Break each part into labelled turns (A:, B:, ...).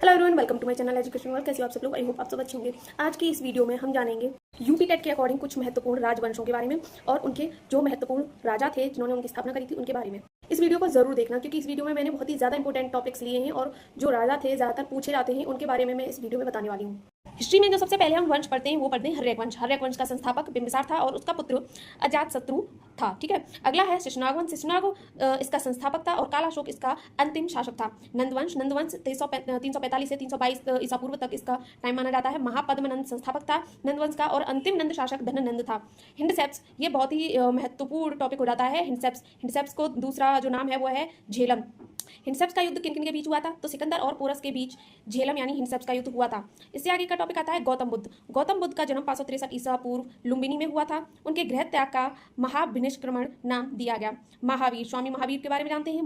A: Hello everyone, welcome to my channel education world. कैसे हो आप सब लोग? आई होप आप सब अच्छे होंगे। आज की इस वीडियो में हम जानेंगे यूपी टेट के अकॉर्डिंग कुछ महत्वपूर्ण राजवंशों के बारे में और उनके जो महत्वपूर्ण राजा थे जिन्होंने उनकी स्थापना करी थी उनके बारे में। इस वीडियो को जरूर देखना क्योंकि इस वीडियो में मैंने बहुत ही ज्यादा इंपॉर्टेंट टॉपिक्स लिए हैं और जो राजा थे ज्यादातर पूछे जाते हैं उनके बारे में मैं इस वीडियो में बताने वाली हूँ। हिस्ट्री में जो सबसे पहले हम वंश पढ़ते हैं वो पढ़ते हैं हर्यक वंश। हर्यक वंश का संस्थापक बिंबिसार था और उसका पुत्र अजातशत्रु था। ठीक है, अगला है शिशुनाग वंश। शिशुनाग इसका संस्थापक था और कालाशोक इसका अंतिम शासक था। नंदवंश 345 से 322 ईसा पूर्व तक इसका टाइम माना जाता है। महापद्मनंद संस्थापक था नंदवंश का और अंतिम नंद शासक धननंद था। हिंडसेप्स, ये बहुत ही महत्वपूर्ण टॉपिक हो जाता है। हिंडसेप्स को दूसरा जो नाम है वो है झेलम। हिंडसेप्स का युद्ध किन किन के बीच हुआ था? तो सिकंदर और पोरस के बीच झेलम यानी हिंडसेप्स का युद्ध हुआ था। इससे आगे का टॉपिक आता है गौतम बुद्ध। गौतम बुद्ध का जन्म 563 ईसा पूर्व लुम्बिनी में हुआ था। उनके गृह त्याग का महाविनिष्क्रमण नाम दिया गया। महावीर, स्वामी महावीर के बारे में जानते हैं।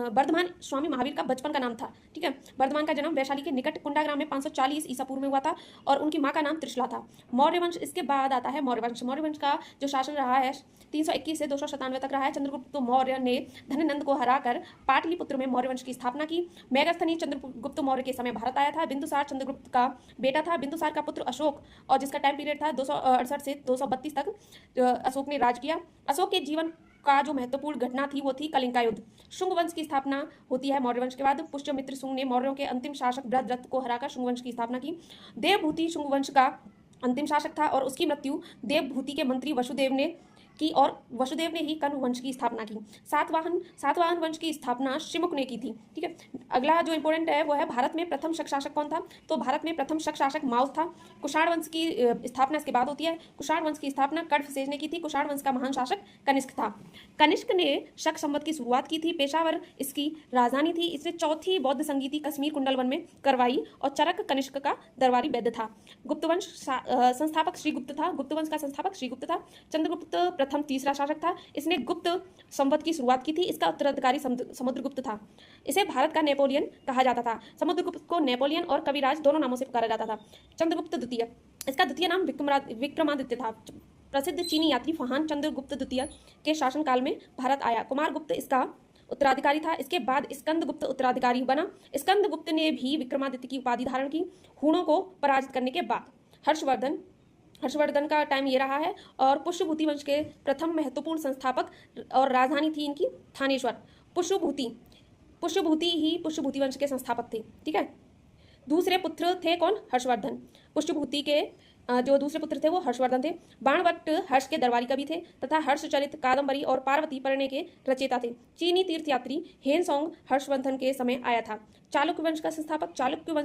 A: वर्धमान स्वामी महावीर का बचपन का नाम था। ठीक है, वर्धमान का जन्म वैशाली के निकट कुंडाग्राम में 540 ईसा पूर्व में हुआ था और उनकी माँ का नाम त्रिशला था। मौर्य वंश, इसके बाद आता है मौर्य वंश। मौर्य वंश का जो शासन रहा है 321 से 297 तक रहा है। चंद्रगुप्त मौर्य ने धननंद को हराकर पाटलिपुत्र में मौर्य वंश की स्थापना की। मेगास्थनी चंद्रगुप्त मौर्य के समय भारत आया था। बिंदुसार चंद्रगुप्त का बेटा था। बिंदुसार का पुत्र अशोक और जिसका टाइम पीरियड था 268 से 232 तक अशोक ने राज किया। अशोक के जीवन का जो महत्वपूर्ण घटना थी वो थी कलिंग का युद्ध। शुंग वंश की स्थापना होती है मौर्य वंश के बाद। पुष्यमित्र शुंग ने मौर्यों के अंतिम शासक बृहद्रथ को हराकर शुंग वंश की स्थापना की। देवभूति शुंग वंश का अंतिम शासक था और उसकी मृत्यु देवभूति के मंत्री वसुदेव ने की और वसुदेव ने ही कण्व वंश की स्थापना की। सातवाहन वंश की स्थापना शिमुक ने की थी। ठीक है, अगला जो इंपॉर्टेंट है वो है भारत में प्रथम शक शासक कौन था? तो भारत में प्रथम शक शासक माउस था। कुषाण वंश की स्थापना इसके बाद होती है। कुषाण वंश की स्थापना कडफसेज ने की थी। कुषाण वंश का महान शासक कनिष्क था। कनिष्क ने शक संवत की शुरुआत की थी। पेशावर इसकी राजधानी थी। इसने चौथी बौद्ध संगीति कश्मीर कुंडलवन में करवाई और चरक कनिष्क का दरबारी वैद्य था। गुप्त वंश संस्थापक श्रीगुप्त था। गुप्त वंश का संस्थापक श्रीगुप्त था। चंद्रगुप्त प्रथम तीसरा शासक था। इसने गुप्त संवत की शुरुआत की थी। इसका उत्तराधिकारी समुद्रगुप्त था। इसे भारत का नेपोलियन कहा जाता था। समुद्रगुप्त को नेपोलियन और कविराज दोनों नामों से पुकारा जाता था। चंद्रगुप्त द्वितीय, इसका द्वितीय नाम विक्रमादित्य था। प्रसिद्ध चीनी यात्री फहान चंद्रगुप्त द्वितीय के शासनकाल में भारत आया। कुमारगुप्त इसका उत्तराधिकारी था। इसके बाद स्कंदगुप्त उत्तराधिकारी बना। स्कंदगुप्त ने भी विक्रमादित्य की उपाधि धारण की। हूणों को पराजित करने के बाद हर्षवर्धन का टाइम ये रहा है और पुष्यभूति वंश के प्रथम महत्वपूर्ण संस्थापक और राजधानी थी इनकी थानेश्वर। पुष्यभूति ही पुष्यभूति वंश के संस्थापक थे। ठीक है, दूसरे पुत्र थे कौन? हर्षवर्धन। पुष्यभूति के जो दूसरे पुत्र थे वो हर्षवर्धन थे। बाणभट्ट हर्ष के दरबारी कवि थे तथा हर्षचरित, कादंबरी और पार्वती परिणय के रचयिता थे। चीनी तीर्थयात्री हेनसोंग हर्षवर्धन के समय आया था। चालुक्य वंश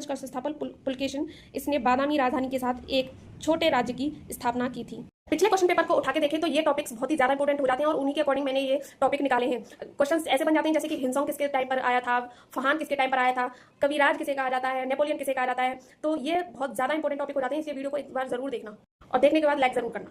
A: का संस्थापक पुलकेशिन, इसने बादामी राजधानी के साथ एक छोटे राज्य की स्थापना की थी। पिछले क्वेश्चन पेपर को उठा के देखें तो ये टॉपिक्स बहुत ही ज्यादा इंपॉर्टेंट हो जाते हैं और उन्हीं के अकॉर्डिंग मैंने ये टॉपिक निकाले हैं। क्वेश्चंस ऐसे बन जाते हैं जैसे कि हिंसोंग किसके टाइम पर आया था, फहान किसके टाइम पर आया था, कविराज किसे कहा जाता है, नेपोलियन किसे कहा जाता है। तो ये बहुत ज्यादा इंपॉर्टेंट टॉपिक हो जाते हैं, इसलिए वीडियो को एक बार जरूर देखना और देखने के बाद लाइक जरूर करना।